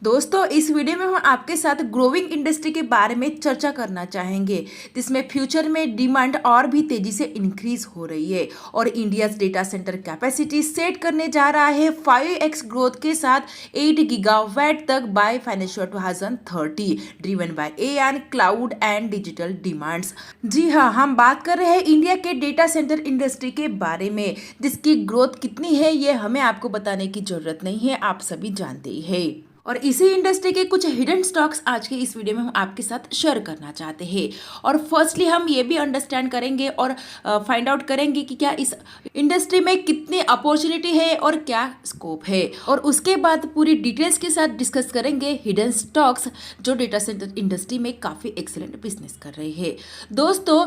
दोस्तों इस वीडियो में हम आपके साथ ग्रोइंग इंडस्ट्री के बारे में चर्चा करना चाहेंगे जिसमें फ्यूचर में डिमांड और भी तेजी से इंक्रीज हो रही है और India data centre capacity set करने जा रहा है 5x ग्रोथ के साथ 8 गीगावाट तक by financial 2030 driven by AI cloud and digital demands. जी हाँ, हम बात कर रहे हैं इंडिया के डेटा सेंटर इंडस्ट्री के बारे में जिसकी ग्रोथ कितनी है ये हमें आपको बताने की जरूरत नहीं है, आप सभी जानते ही हैं। और इसी इंडस्ट्री के कुछ हिडन स्टॉक्स आज के इस वीडियो में हम आपके साथ शेयर करना चाहते हैं। और फर्स्टली हम ये भी अंडरस्टैंड करेंगे और फाइंड आउट करेंगे कि क्या इस इंडस्ट्री में कितनी अपॉर्चुनिटी है और क्या स्कोप है, और उसके बाद पूरी डिटेल्स के साथ डिस्कस करेंगे हिडन स्टॉक्स जो डेटा सेंटर इंडस्ट्री में काफ़ी एक्सेलेंट बिजनेस कर रहे हैं। दोस्तों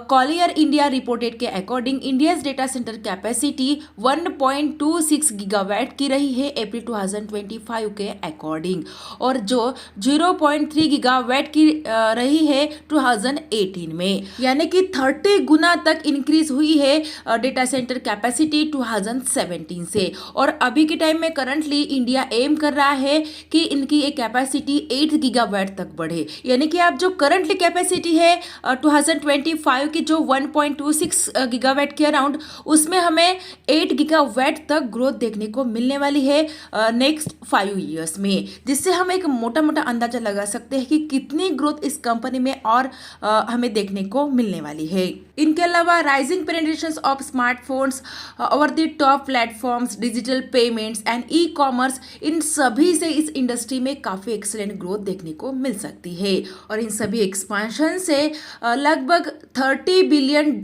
कॉलियर इंडिया रिपोर्टेड के according India's data centre capacity 1.26 gigawatt की रही है अप्रैल 2025 के अकॉर्डिंग, और जो 0.3 गीगावाट की रही है 2018 में, यानी कि 30 गुना तक इंक्रीज हुई है डेटा सेंटर कैपेसिटी 2017 से। और अभी के टाइम में करंटली इंडिया एम कर रहा है कि इनकी ये कैपेसिटी 8 गीगावाट तक बढ़े, यानी कि आप जो करंटली कैपेसिटी है 2025 की जो 1.26 गीगावाट के अराउंड, उसमें हमें 8 गीगावाट तक ग्रोथ देखने को मिलने वाली है नेक्स्ट 5 ईयर्स में, जिससे हम एक मोटा मोटा अंदाजा लगा सकते हैं कि कितनी ग्रोथ इस कंपनी में और हमें देखने को मिलने वाली है। इनके अलावा rising penetration of smartphones over the top platforms, digital payments and e commerce, इन सभी से इस इंडस्ट्री में काफ़ी एक्सेलेंट ग्रोथ देखने को मिल सकती है। और इन सभी एक्सपांशन से लगभग $30 बिलियन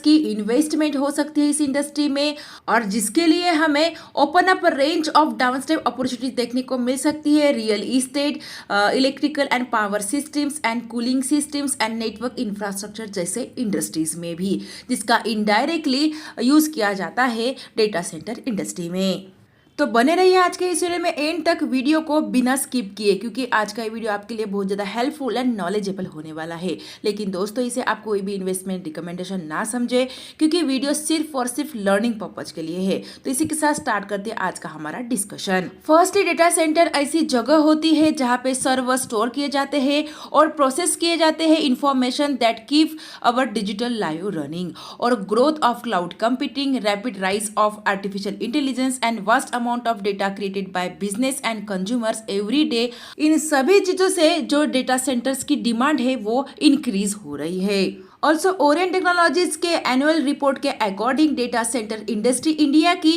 की इन्वेस्टमेंट हो सकती है इस इंडस्ट्री में, और जिसके लिए हमें open up range of downstream opportunity देखने को मिल सकती है। Real estate, electrical and power systems and cooling systems and network infrastructure जैसे इंडस्ट्रीज में भी, जिसका इनडायरेक्टली यूज किया जाता है डेटा सेंटर इंडस्ट्री में। तो बने रहिए आज के इस वीडियो में एंड तक, वीडियो को बिना स्किप किए, क्योंकि आज का ये वीडियो आपके लिए बहुत ज़्यादा हेल्पफुल एंड नॉलेजेबल होने वाला है। लेकिन दोस्तों इसे आप कोई भी इन्वेस्टमेंट रिकमेंडेशन ना समझे, क्योंकि वीडियो सिर्फ और सिर्फ लर्निंग पर्पज के लिए है। तो इसी के साथ स्टार्ट करते हैं आज का हमारा डिस्कशन। फर्स्टली डेटा सेंटर ऐसी जगह होती है जहाँ पे सर्वर स्टोर किए जाते हैं और प्रोसेस किए जाते हैं information that keep our digital live running. और growth of cloud computing, rapid rise of artificial intelligence and vast amount of data created by business and consumers every day, इन सभी चीजों से जो डेटा सेंटर्स की डिमांड है वो increase हो रही है। ऑल्सो ओरियंट टेक्नोलॉजीज के एनुअल रिपोर्ट के according data centre industry India की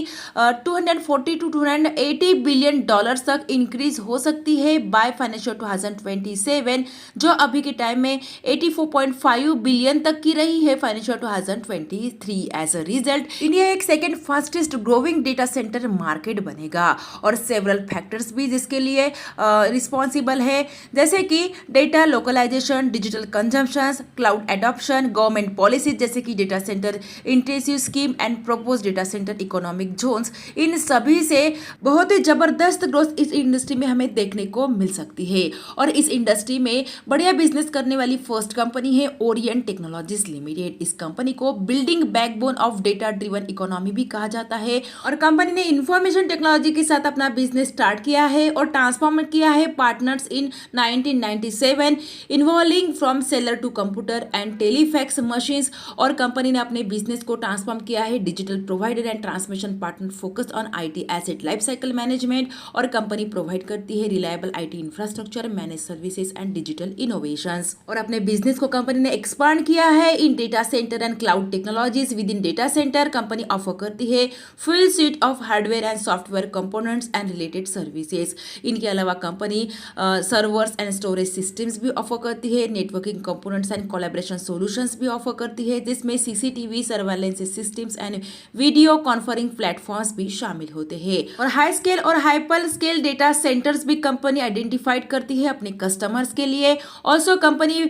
240 to 280 बिलियन डॉलर्स तक इंक्रीज हो सकती है बाय फाइनेंशियल 2027, जो अभी के टाइम में 84.5 बिलियन तक की रही है financial 2023। As a result India एक second fastest growing data centre market बनेगा, और सेवरल फैक्टर्स भी जिसके लिए रिस्पॉन्सिबल है, जैसे कि data localisation, digital consumption, cloud adoption, government policy जैसे कि data centre intensive scheme and propose data centre economic zones, इन सभी से बहुत ही जबरदस्त ग्रोथ इस इंडस्ट्री में हमें देखने को मिल सकती है। और इस इंडस्ट्री में बढ़िया बिजनेस करने वाली फर्स्ट कंपनी है ओरिएंट टेक्नोलॉजीज लिमिटेड। इस कंपनी को building backbone of data driven economy भी कहा जाता है, और कंपनी ने इंफॉर्मेशन टेक्नोलॉजी के साथ अपना बिजनेस स्टार्ट किया है और ट्रांसफॉर्म किया है partners in 1997, involving from seller to computer and telefax machines. और कंपनी ने अपने बिजनेस को ट्रांसफॉर्म किया है digital provider and transmission partner focused on IT asset life cycle management, और कंपनी प्रोवाइड करती है reliable IT infrastructure, manage services and digital innovations. और अपने बिजनेस को कंपनी ने एक्सपांड किया है in data centre and cloud technologies. Within data centre company offer करती है full suit of hardware and software components and related services. इनके अलावा company servers and storage systems भी ऑफर करती है, networking components and collaboration solutions भी offer करती है, जिसमें CCTV, surveillance systems and video conferencing platforms भी शामिल होते हैं। और हाई स्केल और हाइपर स्केल डेटा सेंटर्स भी कंपनी आइडेंटिफाइड करती है अपने कस्टमर्स के लिए। Also company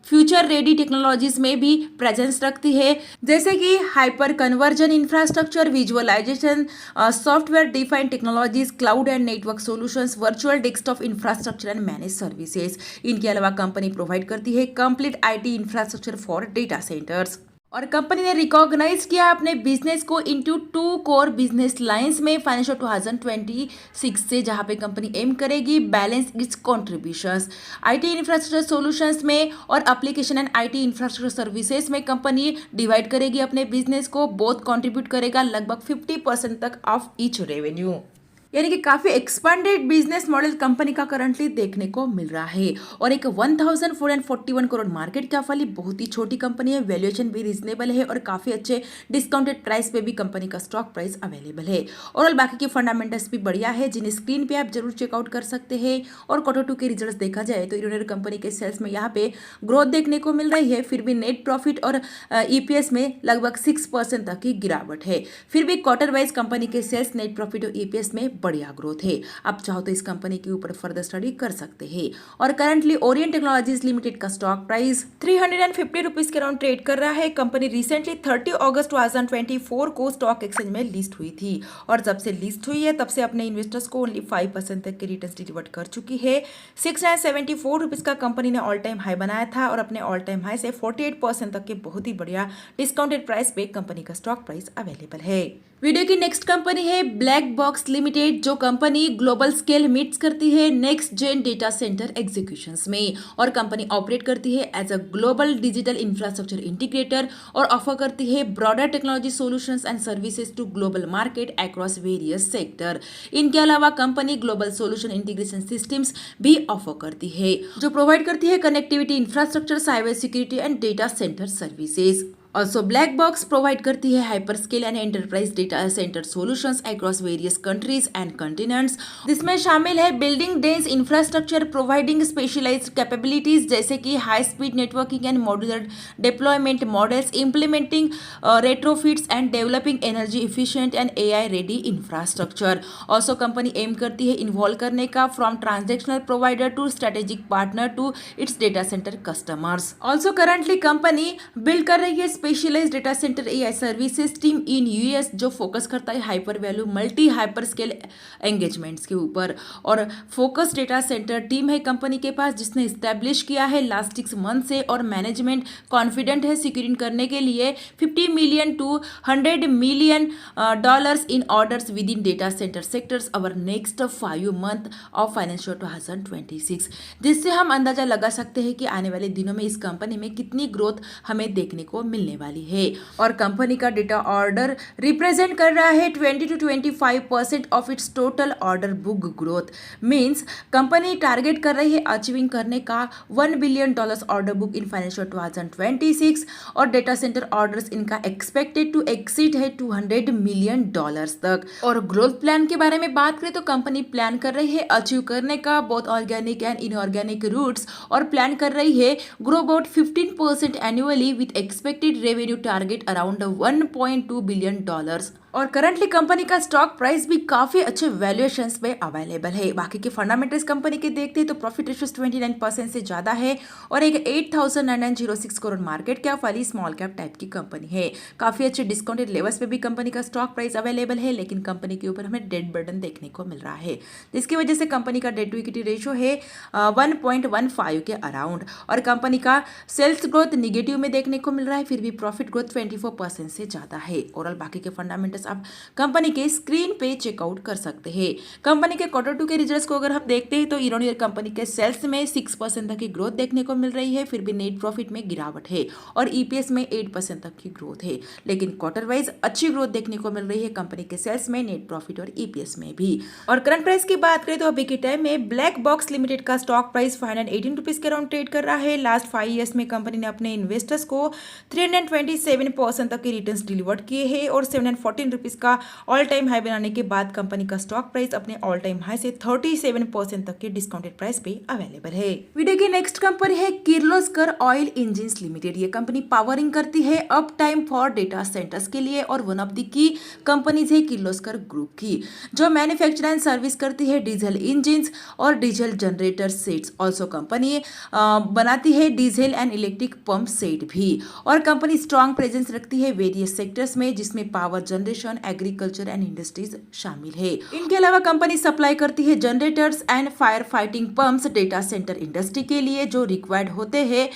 future ready technologies में भी प्रेजेंस रखती है, जैसे कि hyper conversion infrastructure, visualization, software defined technologies, cloud and network solutions, virtual desktop infrastructure and manage services. इनके अलावा कंपनी प्रोवाइड करती है complete IT infrastructure for data centers. और कंपनी ने रिकॉग्नाइज किया अपने बिजनेस को इनटू 2 कोर बिजनेस लाइंस में फाइनेंशियल 2026 से, जहां पे कंपनी एम करेगी balance its contributions IT infrastructure solutions में और application and IT infrastructure services में। कंपनी डिवाइड करेगी अपने बिजनेस को, बोथ कंट्रीब्यूट करेगा लगभग 50% तक ऑफ ईच रेवेन्यू। यानी कि काफी एक्सपेंडेड बिजनेस मॉडल कंपनी का करंटली देखने को मिल रहा है। और एक 1441 करोड़ मार्केट कैप वाली बहुत ही छोटी कंपनी है, वैल्यूएशन भी रीजनेबल है और काफी अच्छे डिस्काउंटेड प्राइस पे भी कंपनी का स्टॉक प्राइस अवेलेबल है। और बाकी के फंडामेंटल्स भी बढ़िया है, जिन्हें स्क्रीन पे आप जरूर चेकआउट कर सकते हैं। और Q2 के रिजल्ट देखा जाए तो इन्होंने कंपनी के सेल्स में यहाँ पे ग्रोथ देखने को मिल रही है, फिर भी नेट प्रॉफिट और ईपीएस में लगभग 6% तक की गिरावट है। फिर भी क्वार्टर वाइज कंपनी के सेल्स, नेट प्रॉफिट और ईपीएस में बढ़िया ग्रोथ है। आप चाहो तो इस कंपनी के ऊपर फर्दर स्टडी कर सकते हैं। और करंटली ओरिएंट टेक्नोलॉजीज लिमिटेड का स्टॉक प्राइस 350 रुपीज के अराउंड ट्रेड कर रहा है। कंपनी रिसेंटली 30 अगस्त 2024 को स्टॉक एक्सचेंज में लिस्ट हुई थी और जब से लिस्ट हुई है तब से अपने इन्वेस्टर्स को ओनली 5% तक के रिटर्न्स डिलीवर कर चुकी है। 674 रुपीज का कंपनी ने ऑल टाइम हाई बनाया था और अपने ऑल टाइम हाई से 48% तक के बहुत ही बढ़िया डिस्काउंटेड प्राइस पे कंपनी का स्टॉक प्राइस अवेलेबल है। वीडियो की नेक्स्ट कंपनी है ब्लैक बॉक्स लिमिटेड, जो कंपनी ग्लोबल स्केल मीट्स करती है next gen data centre executions में। और कंपनी ऑपरेट करती है as a global digital infrastructure integrator और ऑफर करती है broader technology solutions and services to global market across various sector. इनके अलावा company global solution integration systems भी ऑफर करती है, जो प्रोवाइड करती है connectivity infrastructure, cyber security and data center services. Also black box provide करती है hyper scale and enterprise data center solutions across various countries and continents, जिसमें शामिल है building dense infrastructure, providing specialized capabilities जैसे कि high speed networking and modular deployment models, implementing retrofits and developing energy efficient and AI ready infrastructure. Also company aim करती है involve करने का from transactional provider to strategic partner to its data centre customers. Also currently company build कर रही है specialised data centre AI services team in US, जो focus करता है hyper value multi hyper scale engagements के ऊपर। और फोकस डेटा सेंटर टीम है कंपनी के पास, जिसने इस्टेब्लिश किया है लास्ट 6 मंथ से, और मैनेजमेंट कॉन्फिडेंट है सिक्योरिंग करने के लिए 50 million to 100 million dollars in orders within data centre sectors over next 5 month of financial 2026, जिससे हम अंदाजा लगा सकते हैं कि आने वाले दिनों में इस कंपनी में कितनी ग्रोथ हमें देखने को मिलने वाली है। और कंपनी का डेटा ऑर्डर रिप्रेजेंट कर रहा है 20 to 25% of its total order book growth. Means company target कर रही है अचीविंग करने का $1 billion order book in financial 2026, और डेटा सेंटर ऑर्डर्स इनका एक्सपेक्टेड टू एक्सीड है $200 मिलियन तक। और ग्रोथ प्लान के बारे में बात करें तो कंपनी प्लान कर रही है अचीव करने का both organic and inorganic routes, और प्लान कर रही है grow about 15% annually with expected revenue target around $1.2 billion. और करंटली कंपनी का स्टॉक प्राइस भी काफी अच्छे वैल्यूएशंस पे अवेलेबल है। बाकी के फंडामेंटल्स कंपनी के देखते हैं तो प्रॉफिट रेशियो 29% से ज्यादा है और एक 8,906 करोड़ मार्केट कैप वाली स्मॉल कैप टाइप की कंपनी है। काफी अच्छे डिस्काउंटेड लेवल्स पे भी कंपनी का स्टॉक प्राइस अवेलेबल है, लेकिन कंपनी के ऊपर हमें डेट बर्डन देखने को मिल रहा है, जिसकी वजह से कंपनी का डेट टू इक्विटी रेशियो है 1.15 के अराउंड। और कंपनी का सेल्स ग्रोथ निगेटिव में देखने को मिल रहा है, फिर भी प्रॉफिट ग्रोथ 24% से ज्यादा है। और बाकी के फंडामेंटल्स आप कंपनी के स्क्रीन पे चेकआउट कर सकते हैं। कंपनी के Q2 के रिजल्ट्स को अगर हम देखते हैं तो ईयर ईयर कंपनी के सेल्स में 6% तक की ग्रोथ देखने को मिल रही है, फिर भी नेट प्रॉफिट में गिरावट है और ईपीएस में 8% तक की ग्रोथ है, लेकिन क्वार्टर वाइज अच्छी ग्रोथ देखने को मिल रही है कंपनी के सेल्स में, नेट प्रॉफिट और ईपीएस में भी। और करंट प्राइस की बात करें तो अभी के टाइम में ब्लैक बॉक्स लिमिटेड का स्टॉक प्राइस 518 रुपीज के अराउंड ट्रेड कर रहा है। लास्ट 5 ईयर्स में कंपनी ने अपने इन्वेस्टर्स को 327% तक के रिटर्न्स डिलीवर्ड किए हैं और 714 रुपीज का ऑल टाइम हाई बनाने के बाद कंपनी का स्टॉक प्राइस अपने ऑल टाइम हाई से 37% तक के डिस्काउंटेड प्राइस पे अवेलेबल है। वीडियो की नेक्स्ट कंपनी है किर्लोस्कर ऑयल इंजिन्स लिमिटेड। ये कंपनी पावरिंग करती है up time for data centres के लिए और one of the key companies है किर्लोस्कर ग्रुप की, जो मैन्युफैक्चर एंड सर्विस करती है डीजल इंजिन्स और diesel generator sets. Also company बनाती है diesel and electric pump set भी। और कंपनी स्ट्रॉन्ग प्रेजेंस रखती है वेरियस सेक्टर्स में, जिसमें power generation, agriculture and industries शामिल है। इनके अलावा कंपनी सप्लाई करती है generators and fire fighting pumps data centre industry के लिए जो रिक्वायर्ड होते हैं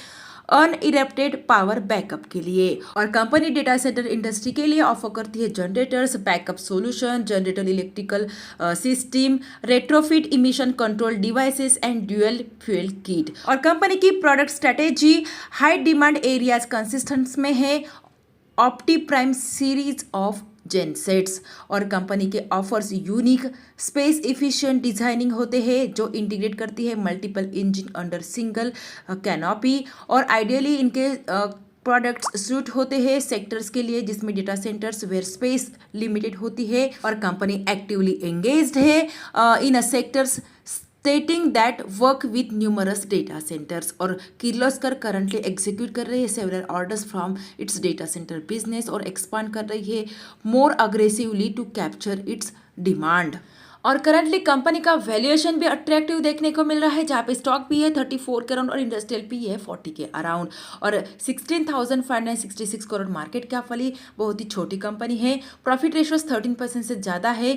अनइंटरप्टेड पावर बैकअप के लिए। और कंपनी डेटा सेंटर इंडस्ट्री के लिए ऑफर करती है generators, backup solution, generator electrical system, retrofit emission control devices and dual fuel kit. और कंपनी की product strategy high demand areas consistence में है, Opti Prime series of gensets. और company के offers unique space efficient designing होते हैं जो integrate करती है multiple engine under single canopy. और आइडियली इनके प्रोडक्ट्स सूट होते हैं सेक्टर्स के लिए जिसमें data centres where space limited होती है। और कंपनी एक्टिवली एंगेज्ड है इन अ sectors stating that work with numerous data centers। और किर्लोस्कर करंटली एग्जीक्यूट कर रही है several orders from its data center business और एक्सपांड कर रही है more aggressively to capture its demand. और करंटली कंपनी का वैल्यूएशन भी अट्रैक्टिव देखने को मिल रहा है जहाँ पे स्टॉक भी है 34 के अराउंड और इंडस्ट्रियल पी है 40 के अराउंड। और 16,566 करोड़ मार्केट कैप वाली बहुत ही छोटी कंपनी है। प्रॉफिट रेशियो 13% से ज़्यादा है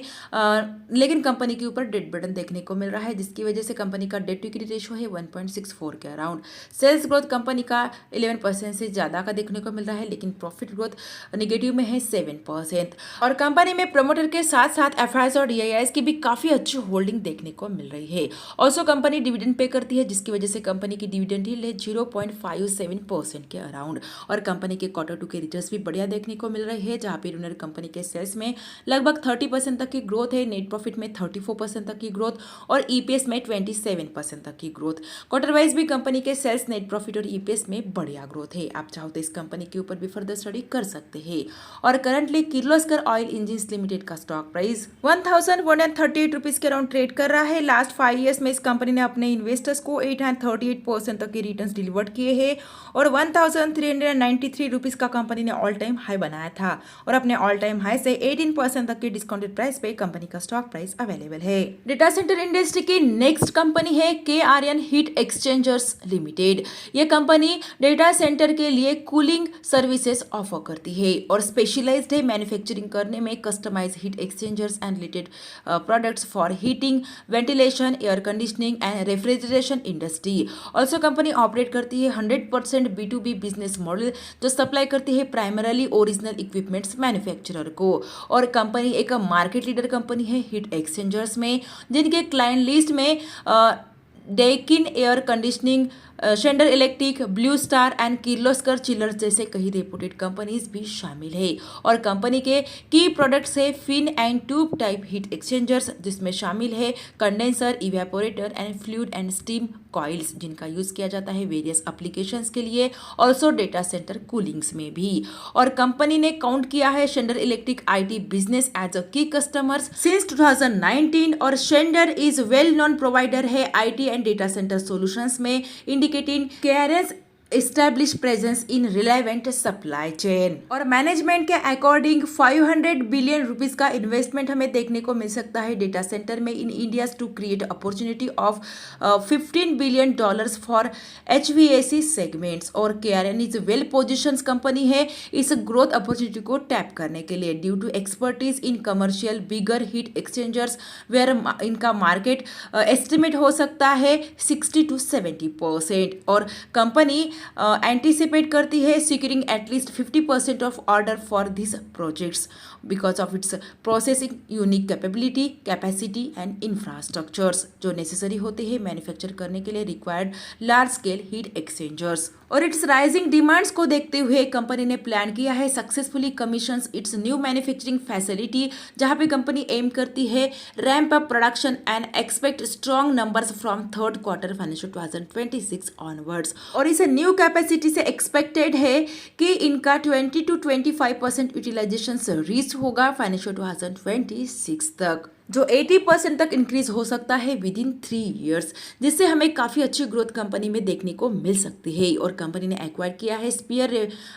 लेकिन कंपनी के ऊपर डेट बर्डन देखने को मिल रहा है जिसकी वजह से कंपनी का डेट टू इक्विटी रेशियो है 1.64 के अराउंड। सेल्स ग्रोथ कंपनी का 11% से ज़्यादा का देखने को मिल रहा है लेकिन प्रॉफिट ग्रोथ निगेटिव में है 7%। और कंपनी में प्रमोटर के साथ साथ एफआईआईस और डीआईआईस की भी काफी अच्छी होल्डिंग देखने को मिल रही है। ऑल्सो कंपनी डिविडेंड पे करती है जिसकी वजह से कंपनी की डिविडेंड यील्ड है 0.57% के अराउंड। और कंपनी के Q2 के रिजल्ट्स भी बढ़िया देखने को मिल रहे हैं जहां पे इन्होंने कंपनी के सेल्स में लगभग 30% तक की ग्रोथ है, नेट प्रॉफिट में 34% तक की ग्रोथ और ईपीएस में 27% तक की ग्रोथ। क्वार्टर वाइज भी कंपनी के सेल्स, नेट प्रॉफिट और ईपीएस में बढ़िया ग्रोथ है। आप चाहो तो इस कंपनी के ऊपर भी फर्दर स्टडी कर सकते हैं। और currently Kirloskar oil engine limited का स्टॉक प्राइस 1,138 रुपीज के अराउंड ट्रेड कर रहा है। लास्ट 5 ईयर्स में इस कंपनी ने अपने इन्वेस्टर्स को 838% तक के रिटर्न्स डिलीवर्ड किए हैं और 1,393 रुपीज का कंपनी ने ऑल टाइम हाई बनाया था और अपने ऑल टाइम हाई से 18% तक की डिस्काउंटेड प्राइस पे कंपनी का स्टॉक प्राइस अवेलेबल है। डेटा सेंटर इंडस्ट्री की नेक्स्ट कंपनी है KRN हीट एक्सचेंजर्स लिमिटेड। ये कंपनी डेटा सेंटर के लिए कूलिंग सर्विसेज ऑफर करती है और स्पेशलाइज्ड है मैन्युफैक्चरिंग करने में customise heat exchangers and related products for heating, ventilation, air conditioning and refrigeration industry. Also company operate करती है 100% B2B बिजनेस मॉडल जो सप्लाई करती है प्राइमरली ओरिजिनल इक्विपमेंट्स मैन्युफैक्चरर को। और कंपनी एक मार्केट लीडर कंपनी है हीट एक्सचेंजर्स में जिनके क्लाइंट लिस्ट में Daikin air conditioning, Schneider electric, blue star and Kirloskar chillers जैसे कई रेपुटेड कंपनीज भी शामिल है। और कंपनी के की प्रोडक्ट्स है fin and tube type heat exchangers जिसमें शामिल है condenser, evaporator and fluid and steam coils जिनका यूज किया जाता है वेरियस एप्लीकेशंस के लिए, ऑल्सो डेटा सेंटर कूलिंग्स में भी। और कंपनी ने काउंट किया है Schneider electric IT business as a key customers since 2019 और Schneider is well known provider है IT and data center solutions में, indicating KRN's established presence in relevant supply chain। और मैनेजमेंट के अकॉर्डिंग 500 बिलियन रुपीस का investment हमें देखने को मिल सकता है डेटा सेंटर में in India to create opportunity of $15 billion for HVAC segments. और KRN is well position company है इस ग्रोथ अपॉर्चुनिटी को टैप करने के लिए due to expertise in commercial bigger heat exchangers where इनका मार्केट एस्टिमेट हो सकता है 60 to 70%। और कंपनी एंटिसिपेट करती है securing at least 50% of order for this projects because of its processing unique capability, capacity and infrastructures जो नेसेसरी होते हैं मैन्युफैक्चर करने के लिए required large scale heat exchangers. और इट्स राइजिंग डिमांड्स को देखते हुए कंपनी ने प्लान किया है successfully commissions it's new manufacturing facility जहां पे कंपनी एम करती है ramp up production and expect strong numbers from third quarter financial 2026 onwards. और इस न्यू कैपेसिटी से एक्सपेक्टेड है कि इनका 20 to 25% यूटिलाइजेशन रीच होगा फाइनेंशियल 2026 तक जो 80% तक इंक्रीज हो सकता है विद इन 3 ईयर्स जिससे हमें काफ़ी अच्छी ग्रोथ कंपनी में देखने को मिल सकती है। और कंपनी ने एक्वायर किया है स्पीयर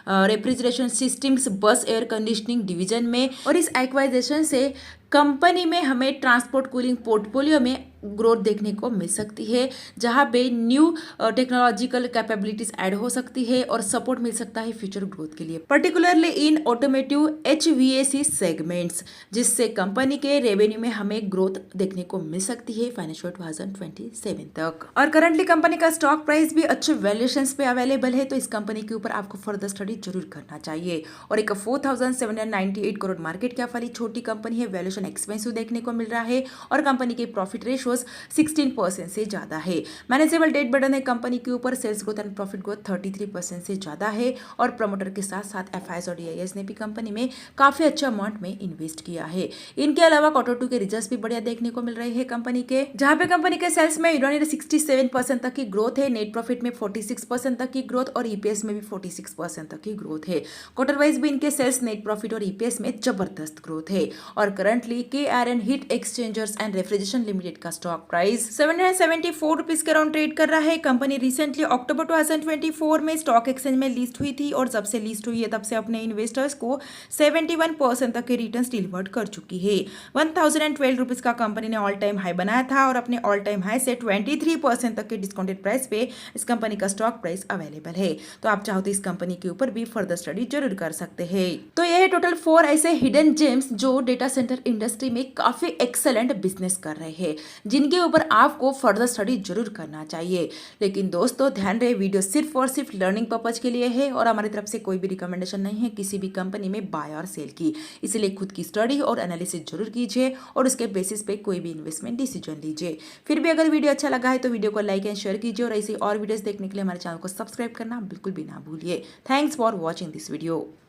रेफ्रिजरेशन सिस्टम्स बस एयर कंडीशनिंग डिवीजन में और इस एक्वाइजेशन से कंपनी में हमें ट्रांसपोर्ट कूलिंग पोर्टफोलियो में ग्रोथ देखने को मिल सकती है, जहां पे न्यू टेक्नोलॉजिकल कैपेबिलिटीज ऐड हो सकती है और सपोर्ट मिल सकता है फ्यूचर ग्रोथ के लिए, particularly in automotive HVAC segments, जिससे कंपनी के रेवेन्यू में हमें ग्रोथ देखने को मिल सकती है फाइनेंशियल 2027 तक। और करंटली कंपनी का स्टॉक प्राइस भी अच्छे वैल्यूएशंस पे अवेलेबल है, तो इस कंपनी के ऊपर आपको फर्दर स्टडी जरूर करना चाहिए। और एक 4798 करोड़ मार्केट कैप वाली छोटी कंपनी है, वैल्यूएशन एक्सपेंसिव देखने को मिल रहा है और कंपनी के प्रॉफिट रेशियो 16% से ज्यादा है। मैनेजेबल डेट बर्डन है कंपनी के ऊपर, sales growth and profit growth 33% से ज्यादा है और प्रमोटर के साथ साथ FIs और DIS ने भी कंपनी में काफी अच्छा अमाउंट में इन्वेस्ट किया है। इनके अलावा Q2 के रिजल्ट्स भी बढ़िया देखने को मिल रहे हैं कंपनी के, जहां पे कंपनी के सेल्स में ईयर 67% तक की ग्रोथ है, नेट प्रॉफिट में 46% तक की ग्रोथ और EPS में भी 46% तक की ग्रोथ है। क्वार्टर वाइज भी इनके सेल्स, नेट प्रॉफिट और EPS में जबरदस्त ग्रोथ है। और currently KRN heat exchangers and refrigeration limited का स्टॉक प्राइस 774 रुपीज के अराउंड ट्रेड कर रहा है। कंपनी रिसेंटली अक्टूबर 2024 में स्टॉक एक्सचेंज में लिस्ट हुई थी और जब से लिस्ट हुई है तब से अपने इन्वेस्टर्स को 71% तक के रिटर्न्स डिलीवर कर चुकी है। 1012 रुपीज का कंपनी ने ऑल टाइम हाई बनाया था और अपने ऑल टाइम हाई से 23% तक के डिस्काउंटेड प्राइस पे इस कंपनी का स्टॉक प्राइस अवेलेबल है। तो आप चाहो तो इस कंपनी के ऊपर भी फर्दर स्टडी जरूर कर सकते हैं। तो यह है टोटल 4 ऐसे हिडन जेम्स जो डेटा सेंटर इंडस्ट्री में काफी एक्सेलेंट बिजनेस कर रहे हैं, जिनके ऊपर आपको फर्दर स्टडी जरूर करना चाहिए। लेकिन दोस्तों ध्यान रहे, वीडियो सिर्फ और सिर्फ लर्निंग पर्पज के लिए है और हमारी तरफ से कोई भी रिकमेंडेशन नहीं है किसी भी कंपनी में बाय और सेल की। इसलिए खुद की स्टडी और एनालिसिस जरूर कीजिए और उसके बेसिस पे कोई भी इन्वेस्टमेंट डिसीजन लीजिए। फिर भी अगर वीडियो अच्छा लगा है तो वीडियो को लाइक एंड शेयर कीजिए और ऐसी और वीडियोस देखने के लिए हमारे चैनल को सब्सक्राइब करना बिल्कुल भी ना भूलिए। Thanks for watching this video.